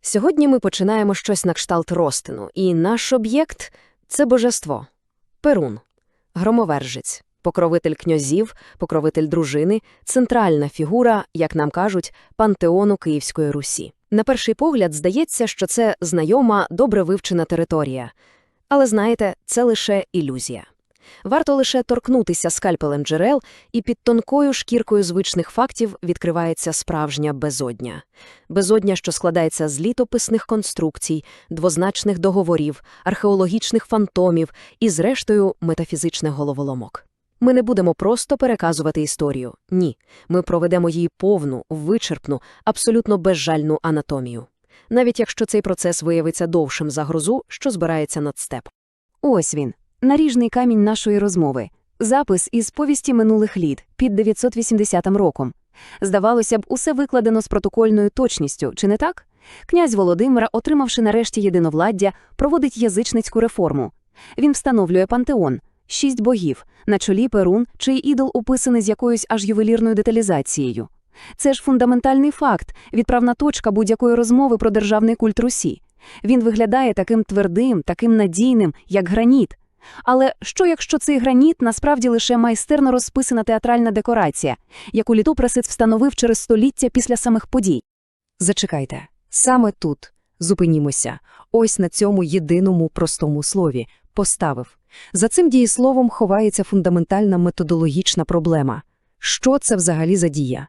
Сьогодні ми починаємо щось на кшталт розтину, і наш об'єкт – це божество. Перун, громовержець, покровитель князів, покровитель дружини, центральна фігура, як нам кажуть, пантеону Київської Русі. На перший погляд здається, що це знайома, добре вивчена територія. Але знаєте, це лише ілюзія. Варто лише торкнутися скальпелем джерел, і під тонкою шкіркою звичних фактів відкривається справжня безодня. Безодня, що складається з літописних конструкцій, двозначних договорів, археологічних фантомів і, зрештою, метафізичних головоломок. Ми не будемо просто переказувати історію. Ні, ми проведемо її повну, вичерпну, абсолютно безжальну анатомію. Навіть якщо цей процес виявиться довшим за грозу, що збирається над степом. Ось він. Наріжний камінь нашої розмови. Запис із повісті минулих літ під 980 роком. Здавалося б, усе викладено з протокольною точністю, чи не так? Князь Володимира, отримавши нарешті єдиновладдя, проводить язичницьку реформу. Він встановлює пантеон – 6 богів, на чолі Перун, чий ідол уписаний з якоюсь аж ювелірною деталізацією. Це ж фундаментальний факт, відправна точка будь-якої розмови про державний культ Русі. Він виглядає таким твердим, таким надійним, як граніт. Але що, якщо цей граніт насправді лише майстерно розписана театральна декорація, яку літописець встановив через століття після самих подій? Зачекайте. Саме тут. Зупинімося. Ось на цьому єдиному простому слові. Поставив. За цим дієсловом ховається фундаментальна методологічна проблема. Що це взагалі за дія?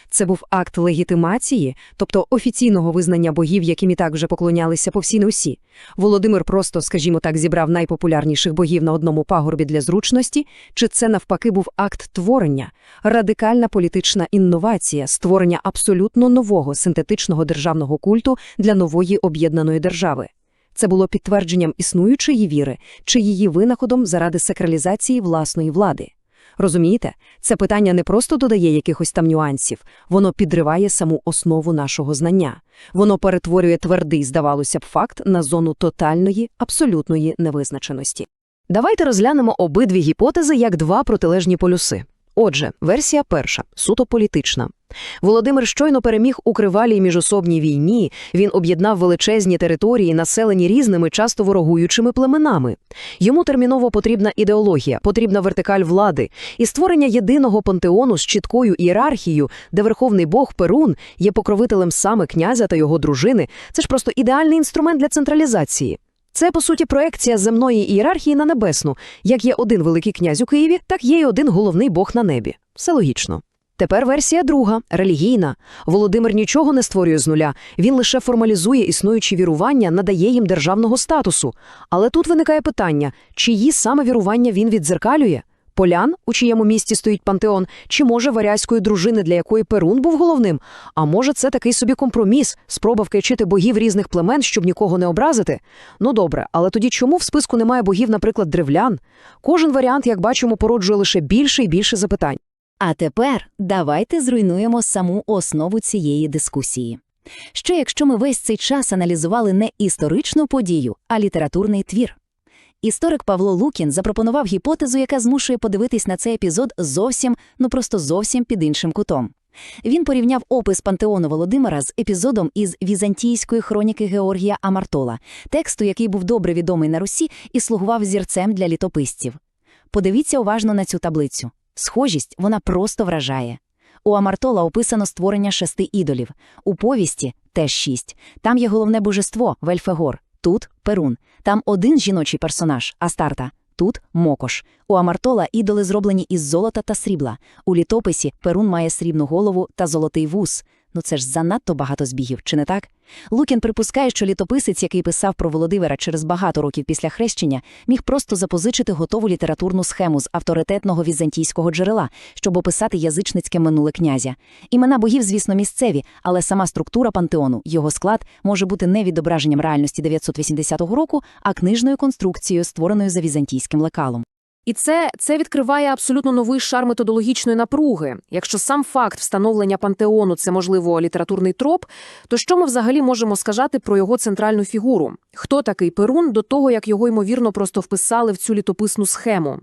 Це був акт легітимації, тобто офіційного визнання богів, яким і так вже поклонялися по всій Русі. Володимир просто, скажімо так, зібрав найпопулярніших богів на одному пагорбі для зручності, чи це навпаки був акт творення, радикальна політична інновація, створення абсолютно нового синтетичного державного культу для нової об'єднаної держави? Це було підтвердженням існуючої віри, чи її винаходом заради сакралізації власної влади? Розумієте? Це питання не просто додає якихось там нюансів, воно підриває саму основу нашого знання. Воно перетворює твердий, здавалося б, факт на зону тотальної, абсолютної невизначеності. Давайте розглянемо обидві гіпотези як два протилежні полюси. Отже, версія перша – суто політична. Володимир щойно переміг у кривавій міжособній війні, він об'єднав величезні території, населені різними, часто ворогуючими племенами. Йому терміново потрібна ідеологія, потрібна вертикаль влади. І створення єдиного пантеону з чіткою ієрархією, де верховний бог Перун є покровителем саме князя та його дружини, це ж просто ідеальний інструмент для централізації. Це, по суті, проекція земної ієрархії на небесну. Як є один великий князь у Києві, так є й один головний бог на небі. Все логічно. Тепер версія друга, релігійна. Володимир нічого не створює з нуля, він лише формалізує існуючі вірування, надає їм державного статусу. Але тут виникає питання, чиї саме вірування він віддзеркалює? Полян, у чиєму місті стоїть пантеон, чи може варязької дружини, для якої Перун був головним? А може це такий собі компроміс, спроба вкачити богів різних племен, щоб нікого не образити? Ну добре, але тоді чому в списку немає богів, наприклад, древлян? Кожен варіант, як бачимо, породжує лише більше і більше запитань. А тепер давайте зруйнуємо саму основу цієї дискусії. Що якщо ми весь цей час аналізували не історичну подію, а літературний твір? Історик Павло Лукін запропонував гіпотезу, яка змушує подивитись на цей епізод зовсім, просто зовсім під іншим кутом. Він порівняв опис пантеону Володимира з епізодом із візантійської хроніки Георгія Амартола, тексту, який був добре відомий на Русі і слугував зірцем для літописців. Подивіться уважно на цю таблицю. Схожість, вона просто вражає. У Амартола описано створення 6 ідолів. У повісті теж 6. Там є головне божество – Вельфегор. Тут – Перун. Там один жіночий персонаж – Астарта. Тут – Мокош. У Амартола ідоли зроблені із золота та срібла. У літописі Перун має срібну голову та золотий вус. Ну це ж занадто багато збігів, чи не так? Лукін припускає, що літописець, який писав про Володимира через багато років після хрещення, міг просто запозичити готову літературну схему з авторитетного візантійського джерела, щоб описати язичницьке минуле князя. Імена богів, звісно, місцеві, але сама структура пантеону, його склад, може бути не відображенням реальності 980 року, а книжною конструкцією, створеною за візантійським лекалом. І це відкриває абсолютно новий шар методологічної напруги. Якщо сам факт встановлення пантеону – це, можливо, літературний троп, то що ми взагалі можемо сказати про його центральну фігуру? Хто такий Перун до того, як його, ймовірно, просто вписали в цю літописну схему?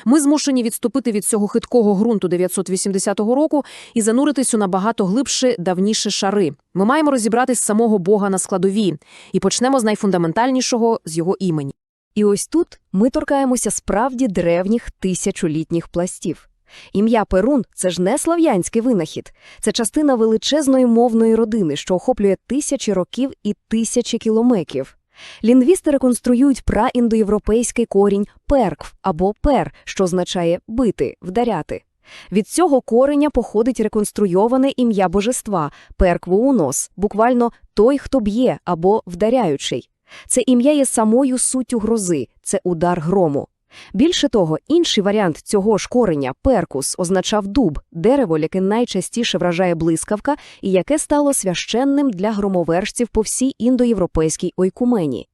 Ми змушені відступити від цього хиткого ґрунту 980 року і зануритись у набагато глибші, давніші шари. Ми маємо розібратись з самого Бога на складові. І почнемо з найфундаментальнішого – з його імені. І ось тут ми торкаємося справді древніх тисячолітніх пластів. Ім'я Перун – це ж не слов'янський винахід. Це частина величезної мовної родини, що охоплює тисячі років і тисячі кілометрів. Лінгвісти реконструюють праіндоєвропейський корінь «перкв» або «пер», що означає «бити», «вдаряти». Від цього кореня походить реконструйоване ім'я божества – «перквоунос», буквально «той, хто б'є» або «вдаряючий». Це ім'я є самою суттю грози – це удар грому. Більше того, інший варіант цього ж кореня, перкус, означав дуб, дерево, яке найчастіше вражає блискавка і яке стало священним для громовержців по всій індоєвропейській ойкумені.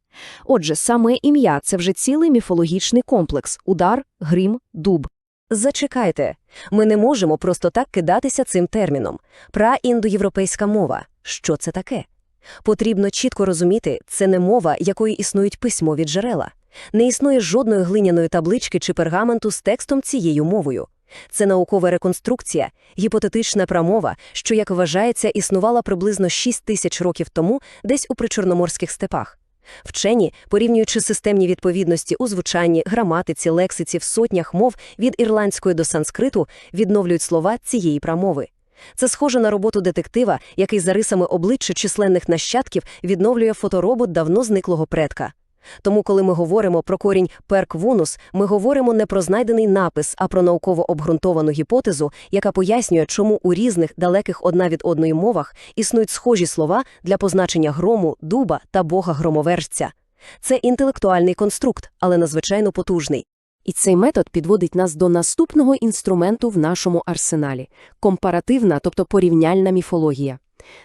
Отже, саме ім'я – це вже цілий міфологічний комплекс – удар, грім, дуб. Зачекайте, ми не можемо просто так кидатися цим терміном. Праіндоєвропейська мова – що це таке? Потрібно чітко розуміти, це не мова, якої існують письмові джерела. Не існує жодної глиняної таблички чи пергаменту з текстом цією мовою. Це наукова реконструкція, гіпотетична прамова, що, як вважається, існувала приблизно 6 тисяч років тому десь у причорноморських степах. Вчені, порівнюючи системні відповідності у звучанні, граматиці, лексиці в сотнях мов від ірландської до санскриту, відновлюють слова цієї прамови. Це схоже на роботу детектива, який за рисами обличчя численних нащадків відновлює фоторобот давно зниклого предка. Тому, коли ми говоримо про корінь «перквунус», ми говоримо не про знайдений напис, а про науково обґрунтовану гіпотезу, яка пояснює, чому у різних, далеких одна від одної мовах існують схожі слова для позначення грому, дуба та бога-громовержця. Це інтелектуальний конструкт, але надзвичайно потужний. І цей метод підводить нас до наступного інструменту в нашому арсеналі – компаративна, тобто порівняльна міфологія.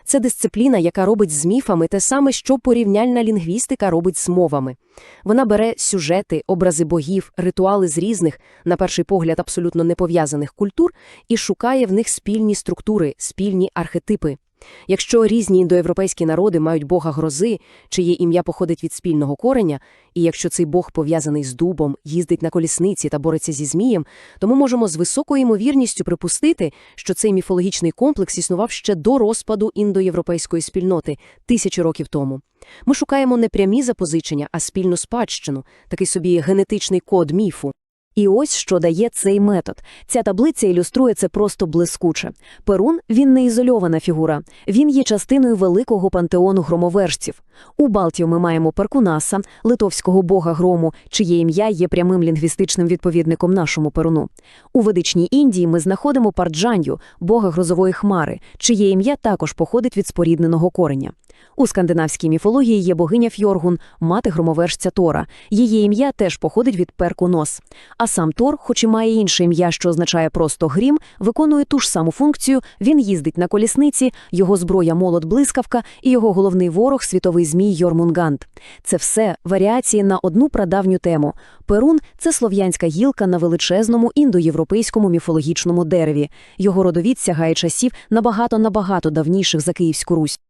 Це дисципліна, яка робить з міфами те саме, що порівняльна лінгвістика робить з мовами. Вона бере сюжети, образи богів, ритуали з різних, на перший погляд абсолютно непов'язаних культур і шукає в них спільні структури, спільні архетипи. Якщо різні індоєвропейські народи мають бога грози, чиє ім'я походить від спільного кореня, і якщо цей бог пов'язаний з дубом, їздить на колісниці та бореться зі змієм, то ми можемо з високою ймовірністю припустити, що цей міфологічний комплекс існував ще до розпаду індоєвропейської спільноти тисячі років тому. Ми шукаємо не прямі запозичення, а спільну спадщину, такий собі генетичний код міфу. І ось що дає цей метод. Ця таблиця ілюструє це просто блискуче. Перун – він не ізольована фігура. Він є частиною великого пантеону громовержців. У Балтію ми маємо Перкунаса, литовського бога грому, чиє ім'я є прямим лінгвістичним відповідником нашому Перуну. У ведичній Індії ми знаходимо Парджанью, бога грозової хмари, чиє ім'я також походить від спорідненого кореня. У скандинавській міфології є богиня Фьоргун, мати громовержця Тора. Її ім'я теж походить від Перкунос. А сам Тор, хоч і має інше ім'я, що означає просто грім, виконує ту ж саму функцію, він їздить на колісниці, його зброя молот-блискавка і його головний ворог – світовий змій Йормунганд. Це все варіації на одну прадавню тему. Перун – це слов'янська гілка на величезному індоєвропейському міфологічному дереві. Його родовід сягає часів набагато давніших за Київську Русь.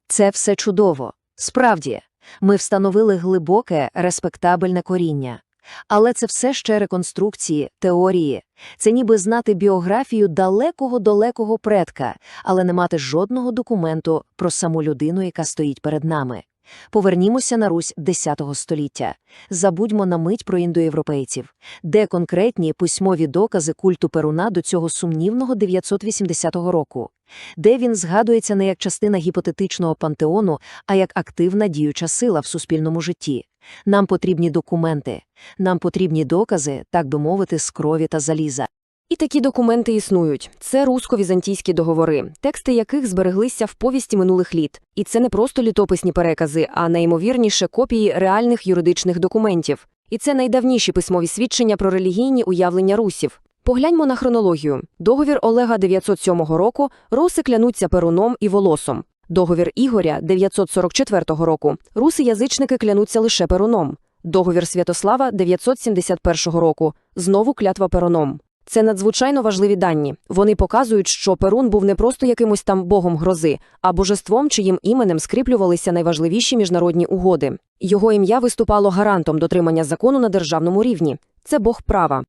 Це все чудово. Справді, ми встановили глибоке, респектабельне коріння. Але це все ще реконструкції, теорії. Це ніби знати біографію далекого предка, але не мати жодного документу про саму людину, яка стоїть перед нами. Повернімося на Русь X століття. Забудьмо на мить про індоєвропейців. Де конкретні письмові докази культу Перуна до цього сумнівного 980 року? Де він згадується не як частина гіпотетичного пантеону, а як активна діюча сила в суспільному житті? Нам потрібні документи. Нам потрібні докази, так би мовити, з крові та заліза. І такі документи існують. Це русько-візантійські договори, тексти яких збереглися в повісті минулих літ. І це не просто літописні перекази, а найімовірніше копії реальних юридичних документів. І це найдавніші письмові свідчення про релігійні уявлення русів. Погляньмо на хронологію. Договір Олега 907 року руси клянуться Перуном і Волосом. Договір Ігоря 944 року руси-язичники клянуться лише Перуном. Договір Святослава 971 року знову клятва Перуном. Це надзвичайно важливі дані. Вони показують, що Перун був не просто якимось там богом грози, а божеством, чиїм іменем скріплювалися найважливіші міжнародні угоди. Його ім'я виступало гарантом дотримання закону на державному рівні. Це бог права.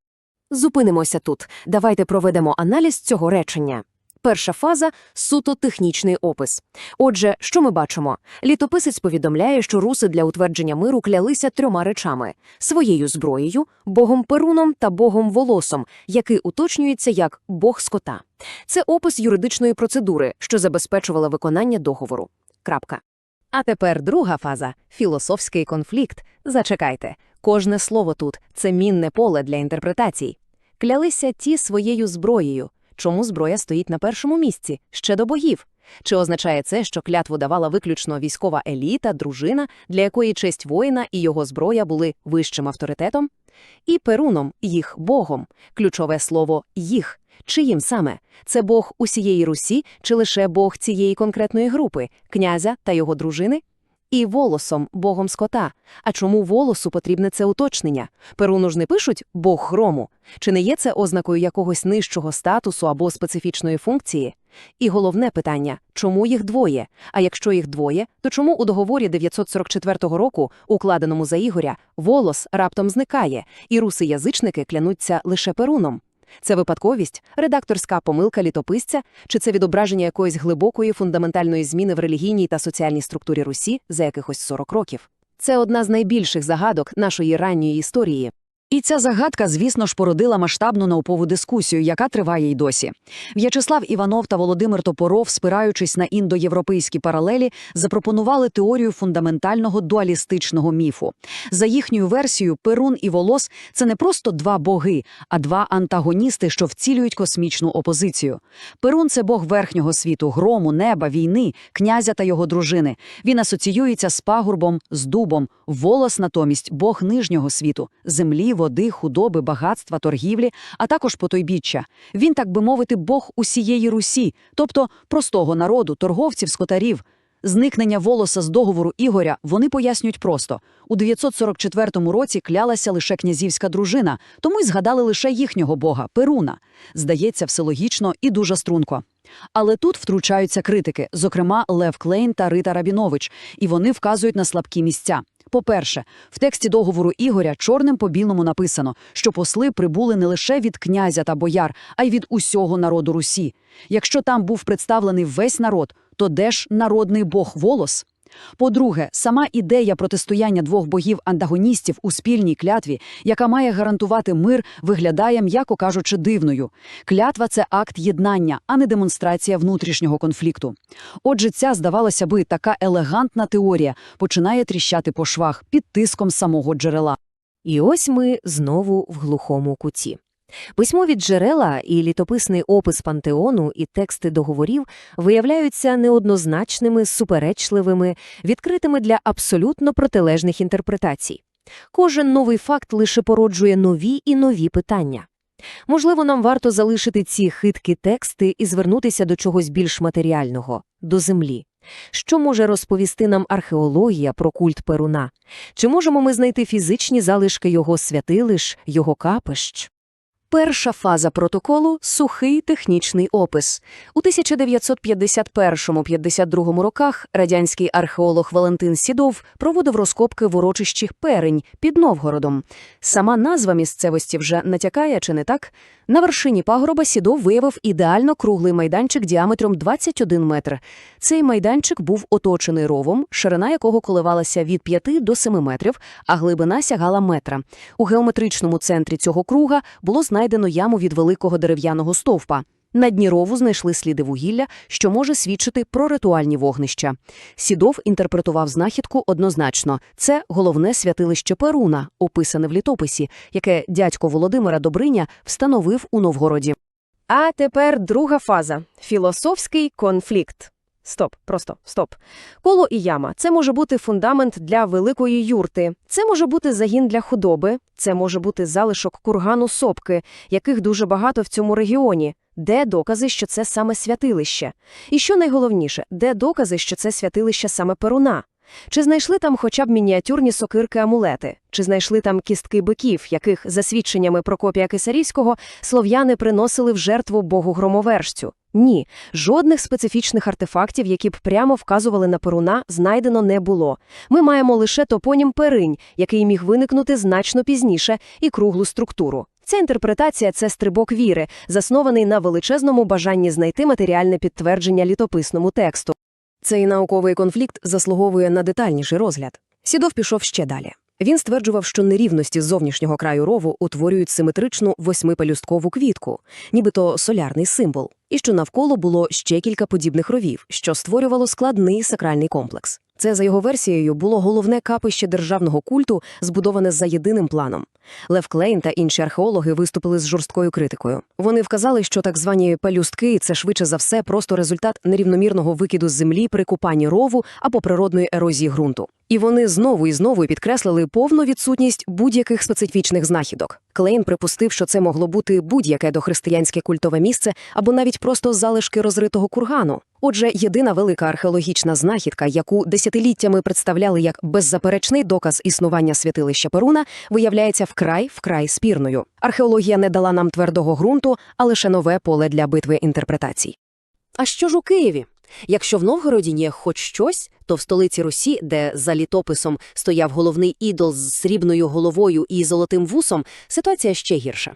Зупинимося тут. Давайте проведемо аналіз цього речення. Перша фаза – суто технічний опис. Отже, що ми бачимо? Літописець повідомляє, що руси для утвердження миру клялися 3 речами – своєю зброєю, богом Перуном та богом Волосом, який уточнюється як бог скота. Це опис юридичної процедури, що забезпечувала виконання договору. Крапка. А тепер друга фаза – філософський конфлікт. Зачекайте, кожне слово тут – це мінне поле для інтерпретацій. Клялися ті своєю зброєю. Чому зброя стоїть на першому місці? Ще до богів. Чи означає це, що клятву давала виключно військова еліта, дружина, для якої честь воїна і його зброя були вищим авторитетом? І Перуном, їх богом. Ключове слово «їх». Чиїм саме? Це бог усієї Русі чи лише бог цієї конкретної групи, князя та його дружини? І Волосом, богом скота. А чому Волосу потрібне це уточнення? Перуну ж не пишуть «бог грому». Чи не є це ознакою якогось нижчого статусу або специфічної функції? І головне питання – чому їх двоє? А якщо їх двоє, то чому у договорі 944 року, укладеному за Ігоря, Волос раптом зникає, і руси-язичники клянуться лише Перуном? Це випадковість, редакторська помилка літописця, чи це відображення якоїсь глибокої фундаментальної зміни в релігійній та соціальній структурі Русі за якихось 40 років? Це одна з найбільших загадок нашої ранньої історії. І ця загадка, звісно ж, породила масштабну наукову дискусію, яка триває й досі. В'ячеслав Іванов та Володимир Топоров, спираючись на індоєвропейські паралелі, запропонували теорію фундаментального дуалістичного міфу. За їхньою версією, Перун і Волос – це не просто 2 боги, а 2 антагоністи, що вцілюють космічну опозицію. Перун – це бог верхнього світу, грому, неба, війни, князя та його дружини. Він асоціюється з пагорбом, з дубом. Волос, натомість, бог нижнього світу, землі, води, худоби, багатства, торгівлі, а також потойбіччя. Він, так би мовити, бог усієї Русі, тобто простого народу, торговців, скотарів. Зникнення Волоса з договору Ігоря вони пояснюють просто. У 944 році клялася лише князівська дружина, тому й згадали лише їхнього бога – Перуна. Здається, все логічно і дуже струнко. Але тут втручаються критики, зокрема Лев Клейн та Рита Рабінович, і вони вказують на слабкі місця. По-перше, в тексті договору Ігоря чорним по білому написано, що посли прибули не лише від князя та бояр, а й від усього народу Русі. Якщо там був представлений весь народ, то де ж народний бог Волос? По-друге, сама ідея протистояння 2 богів-антагоністів у спільній клятві, яка має гарантувати мир, виглядає, м'яко кажучи, дивною. Клятва – це акт єднання, а не демонстрація внутрішнього конфлікту. Отже, ця, здавалося би, така елегантна теорія починає тріщати по швах під тиском самого джерела. І ось ми знову в глухому куті. Письмові джерела і літописний опис пантеону і тексти договорів виявляються неоднозначними, суперечливими, відкритими для абсолютно протилежних інтерпретацій. Кожен новий факт лише породжує нові і нові питання. Можливо, нам варто залишити ці хиткі тексти і звернутися до чогось більш матеріального – до землі. Що може розповісти нам археологія про культ Перуна? Чи можемо ми знайти фізичні залишки його святилищ, його капищ? Перша фаза протоколу – сухий технічний опис. У 1951-52 роках радянський археолог Валентин Сідов проводив розкопки в урочищі Перень під Новгородом. Сама назва місцевості вже натякає, чи не так? На вершині пагорба Сідов виявив ідеально круглий майданчик діаметром 21 метр. Цей майданчик був оточений ровом, ширина якого коливалася від 5 до 7 метрів, а глибина сягала метра. У геометричному центрі цього круга було знайдено яму від великого дерев'яного стовпа. На дні рову знайшли сліди вугілля, що може свідчити про ритуальні вогнища. Сідов інтерпретував знахідку однозначно. Це головне святилище Перуна, описане в літописі, яке дядько Володимира Добриня встановив у Новгороді. А тепер друга фаза – філософський конфлікт. Стоп. Коло і яма – це може бути фундамент для великої юрти, це може бути загін для худоби, це може бути залишок кургану Сопки, яких дуже багато в цьому регіоні. Де докази, що це саме святилище? І що найголовніше, де докази, що це святилище саме Перуна? Чи знайшли там хоча б мініатюрні сокирки-амулети? Чи знайшли там кістки биків, яких, за свідченнями Прокопія Кисарівського, слов'яни приносили в жертву богу-громовержцю? Ні, жодних специфічних артефактів, які б прямо вказували на Перуна, знайдено не було. Ми маємо лише топонім Перинь, який міг виникнути значно пізніше, і круглу структуру. Ця інтерпретація – це стрибок віри, заснований на величезному бажанні знайти матеріальне підтвердження літописному тексту. Цей науковий конфлікт заслуговує на детальніший розгляд. Сідов пішов ще далі. Він стверджував, що нерівності з зовнішнього краю рову утворюють симетричну восьмипелюсткову квітку, нібито солярний символ, і що навколо було ще кілька подібних ровів, що створювало складний сакральний комплекс. Це, за його версією, було головне капище державного культу, збудоване за єдиним планом. Лев Клейн та інші археологи виступили з жорсткою критикою. Вони вказали, що так звані пелюстки – це швидше за все просто результат нерівномірного викиду з землі при купанні рову або природної ерозії ґрунту. І вони знову і знову підкреслили повну відсутність будь-яких специфічних знахідок. Клейн припустив, що це могло бути будь-яке дохристиянське культове місце або навіть просто залишки розритого кургану. Отже, єдина велика археологічна знахідка, яку десятиліттями представляли як беззаперечний доказ існування святилища Перуна, виявляється вкрай спірною. Археологія не дала нам твердого ґрунту, а лише нове поле для битви інтерпретацій. А що ж у Києві? Якщо в Новгороді є хоч щось, то в столиці Русі, де за літописом стояв головний ідол з срібною головою і золотим вусом, ситуація ще гірша.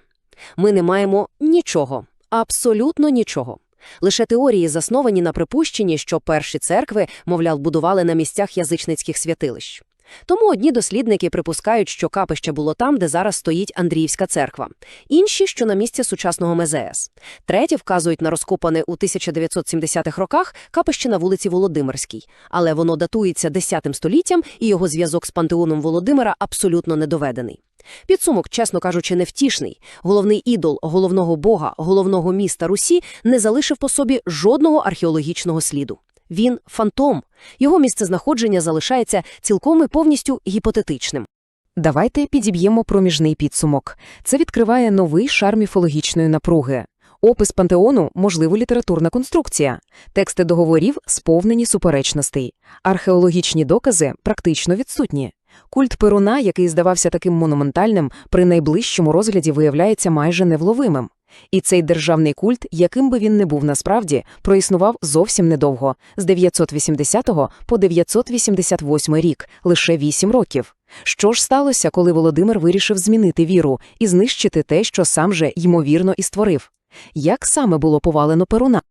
Ми не маємо нічого, абсолютно нічого. Лише теорії, засновані на припущенні, що перші церкви, мовляв, будували на місцях язичницьких святилищ. Тому одні дослідники припускають, що капище було там, де зараз стоїть Андріївська церква. Інші, що на місці сучасного МЗС. Треті вказують на розкопане у 1970-х роках капище на вулиці Володимирській. Але воно датується X століттям, і його зв'язок з пантеоном Володимира абсолютно не доведений. Підсумок, чесно кажучи, невтішний. Головний ідол головного бога, головного міста Русі не залишив по собі жодного археологічного сліду. Він – фантом. Його місцезнаходження залишається цілком і повністю гіпотетичним. Давайте підіб'ємо проміжний підсумок. Це відкриває новий шар міфологічної напруги. Опис пантеону – можливо літературна конструкція. Тексти договорів сповнені суперечностей. Археологічні докази практично відсутні. Культ Перуна, який здавався таким монументальним, при найближчому розгляді виявляється майже невловимим. І цей державний культ, яким би він не був насправді, проіснував зовсім недовго – з 980 по 988 рік, лише 8 років. Що ж сталося, коли Володимир вирішив змінити віру і знищити те, що сам же, ймовірно, і створив? Як саме було повалено Перуна?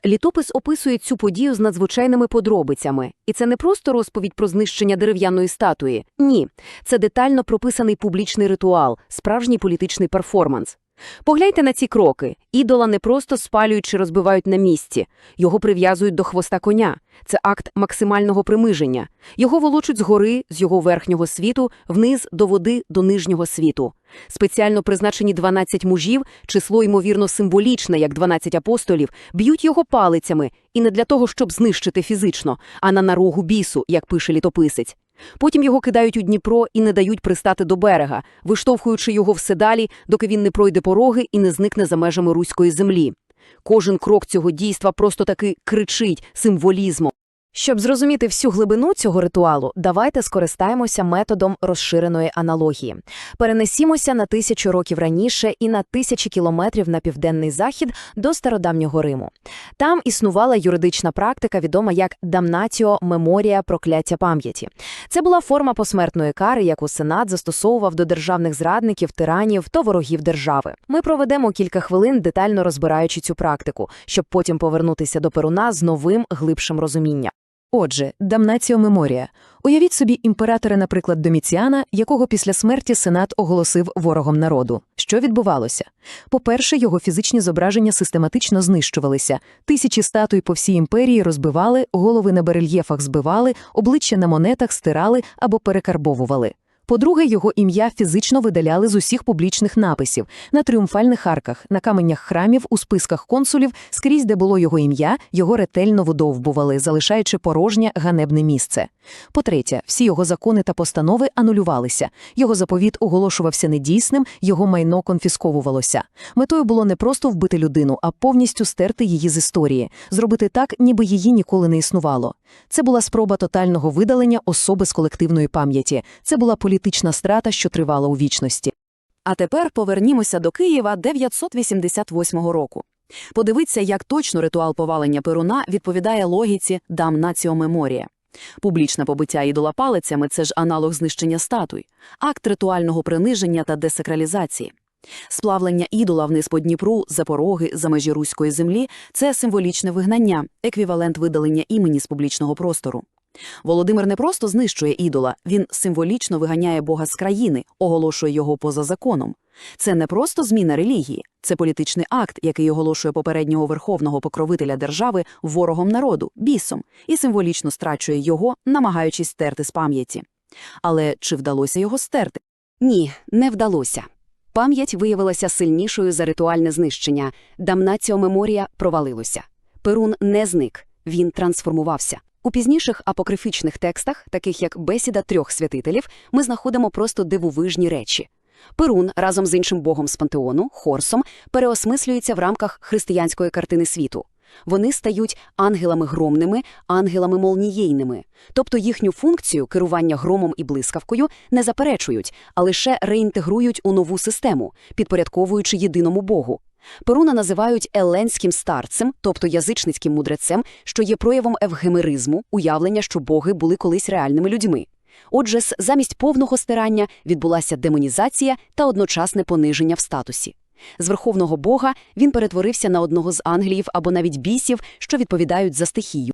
Літопис описує цю подію з надзвичайними подробицями. І це не просто розповідь про знищення дерев'яної статуї. Ні, це детально прописаний публічний ритуал, справжній політичний перформанс. Погляньте на ці кроки. Ідола не просто спалюють чи розбивають на місці. Його прив'язують до хвоста коня. Це акт максимального примиження. Його волочуть згори, з його верхнього світу, вниз до води, до нижнього світу. Спеціально призначені 12 мужів, число, ймовірно, символічне, як 12 апостолів, б'ють його палицями. І не для того, щоб знищити фізично, а на нарогу бісу, як пише літописець. Потім його кидають у Дніпро і не дають пристати до берега, виштовхуючи його все далі, доки він не пройде пороги і не зникне за межами руської землі. Кожен крок цього дійства просто таки кричить символізмом. Щоб зрозуміти всю глибину цього ритуалу, давайте скористаємося методом розширеної аналогії. Перенесімося на 1000 років раніше і на 1000 кілометрів на південний захід до стародавнього Риму. Там існувала юридична практика, відома як «damnatio memoria» – прокляття пам'яті. Це була форма посмертної кари, яку Сенат застосовував до державних зрадників, тиранів та ворогів держави. Ми проведемо кілька хвилин, детально розбираючи цю практику, щоб потім повернутися до Перуна з новим, глибшим розумінням. Отже, «damnatio memoria». Уявіть собі імператора, наприклад, Доміціана, якого після смерті Сенат оголосив ворогом народу. Що відбувалося? По-перше, його фізичні зображення систематично знищувалися. Тисячі статуй по всій імперії розбивали, голови на барельєфах збивали, обличчя на монетах стирали або перекарбовували. По-друге, його ім'я фізично видаляли з усіх публічних написів, на тріумфальних арках, на каменях храмів, у списках консулів, скрізь, де було його ім'я, його ретельно видовбували, залишаючи порожнє ганебне місце. По-третє, всі його закони та постанови анулювалися. Його заповіт оголошувався недійсним, його майно конфісковувалося. Метою було не просто вбити людину, а повністю стерти її з історії, зробити так, ніби її ніколи не існувало. Це була спроба тотального видалення особи з колективної пам'яті. Це була політична страта, що тривала у вічності. А тепер повернімося до Києва 988 року. Подивіться, як точно ритуал повалення Перуна відповідає логіці «damnatio memoria». Публічне побиття ідола палицями – це ж аналог знищення статуй, акт ритуального приниження та десакралізації. Сплавлення ідола вниз по Дніпру, за пороги, за межі руської землі – це символічне вигнання, еквівалент видалення імені з публічного простору. Володимир не просто знищує ідола, він символічно виганяє Бога з країни, оголошує його поза законом. Це не просто зміна релігії, це політичний акт, який оголошує попереднього верховного покровителя держави ворогом народу, бісом, і символічно страчує його, намагаючись стерти з пам'яті. Але чи вдалося його стерти? Ні, не вдалося. Пам'ять виявилася сильнішою за ритуальне знищення. Damnatio memoria провалилося. Перун не зник, він трансформувався. У пізніших апокрифічних текстах, таких як «Бесіда трьох святителів», ми знаходимо просто дивовижні речі. Перун разом з іншим богом з пантеону, Хорсом, переосмислюється в рамках християнської картини світу. Вони стають ангелами громними, ангелами молнієйними. Тобто їхню функцію керування громом і блискавкою не заперечують, а лише реінтегрують у нову систему, підпорядковуючи єдиному богу. Перуна називають еленським старцем, тобто язичницьким мудрецем, що є проявом евгемеризму, уявлення, що боги були колись реальними людьми. Отже, замість повного стирання відбулася демонізація та одночасне пониження в статусі. З верховного бога він перетворився на одного з ангелів або навіть бісів, що відповідають за стихію.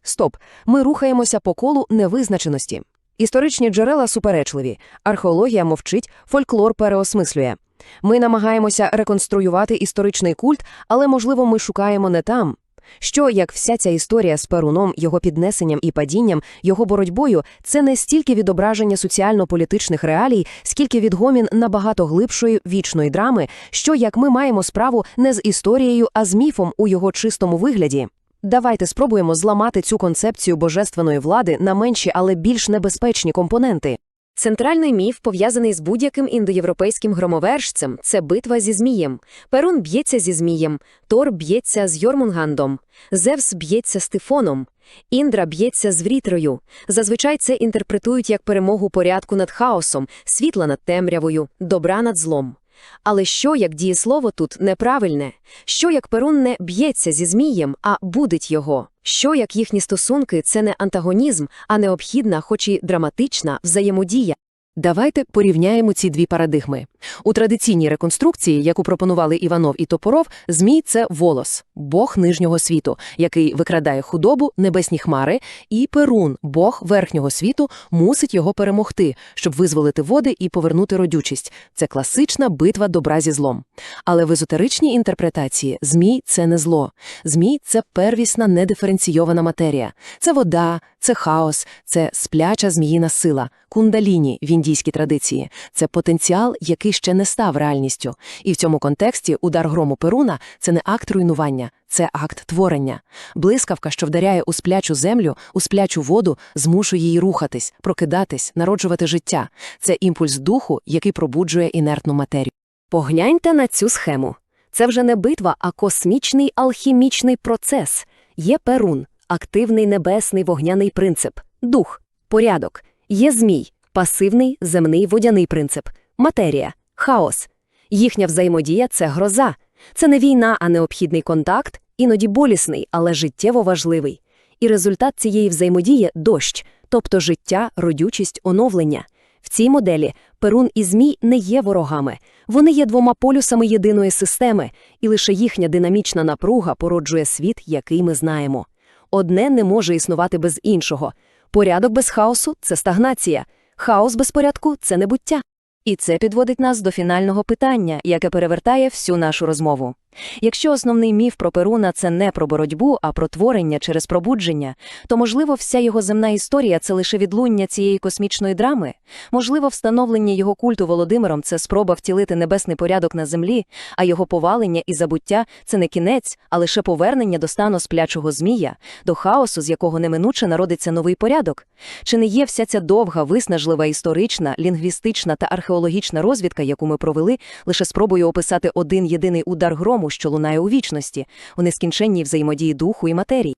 Стоп, ми рухаємося по колу невизначеності. Історичні джерела суперечливі, археологія мовчить, фольклор переосмислює. Ми намагаємося реконструювати історичний культ, але, можливо, ми шукаємо не там. Що, як вся ця історія з Перуном, його піднесенням і падінням, його боротьбою – це не стільки відображення соціально-політичних реалій, скільки відгомін набагато глибшої вічної драми, що, як ми маємо справу не з історією, а з міфом у його чистому вигляді. Давайте спробуємо зламати цю концепцію божественної влади на менші, але більш небезпечні компоненти. Центральний міф, пов'язаний з будь-яким індоєвропейським громовержцем, це битва зі Змієм. Перун б'ється зі Змієм, Тор б'ється з Йормунгандом, Зевс б'ється з Тифоном, Індра б'ється з Врітрою. Зазвичай це інтерпретують як перемогу порядку над хаосом, світла над темрявою, добра над злом. Але що, як дієслово тут неправильне? Що, як Перун не б'ється зі Змієм, а будить його? Що, як їхні стосунки – це не антагонізм, а необхідна, хоч і драматична, взаємодія? Давайте порівняємо ці дві парадигми. У традиційній реконструкції, яку пропонували Іванов і Топоров, Змій – це Волос, бог нижнього світу, який викрадає худобу, небесні хмари, і Перун, бог верхнього світу, мусить його перемогти, щоб визволити води і повернути родючість. Це класична битва добра зі злом. Але в езотеричній інтерпретації Змій – це не зло. Змій – це первісна недиференційована матерія. Це вода, це хаос, це спляча зміїна сила, кундаліні в індійській традиції. Це потенціал, який ще не став реальністю. І в цьому контексті удар грому Перуна – це не акт руйнування, це акт творення. Блискавка, що вдаряє у сплячу землю, у сплячу воду, змушує її рухатись, прокидатись, народжувати життя. Це імпульс духу, який пробуджує інертну матерію. Погляньте на цю схему. Це вже не битва, а космічний алхімічний процес. Є Перун, активний небесний вогняний принцип, дух, порядок. Є Змій, пасивний земний водяний принцип, матерія, хаос. Їхня взаємодія – це гроза. Це не війна, а необхідний контакт, іноді болісний, але життєво важливий. І результат цієї взаємодії – дощ, тобто життя, родючість, оновлення. В цій моделі Перун і Змій не є ворогами. Вони є двома полюсами єдиної системи, і лише їхня динамічна напруга породжує світ, який ми знаємо. Одне не може існувати без іншого. Порядок без хаосу – це стагнація. Хаос без порядку – це небуття. І це підводить нас до фінального питання, яке перевертає всю нашу розмову. Якщо основний міф про Перуна – це не про боротьбу, а про творення через пробудження, то, можливо, вся його земна історія – це лише відлуння цієї космічної драми? Можливо, встановлення його культу Володимиром – це спроба втілити небесний порядок на землі, а його повалення і забуття – це не кінець, а лише повернення до стану сплячого змія, до хаосу, з якого неминуче народиться новий порядок? Чи не є вся ця довга, виснажлива історична, лінгвістична та археологічна розвідка, яку ми провели, лише спробою описати один єдиний удар грому, що лунає у вічності, у нескінченній взаємодії духу і матерії?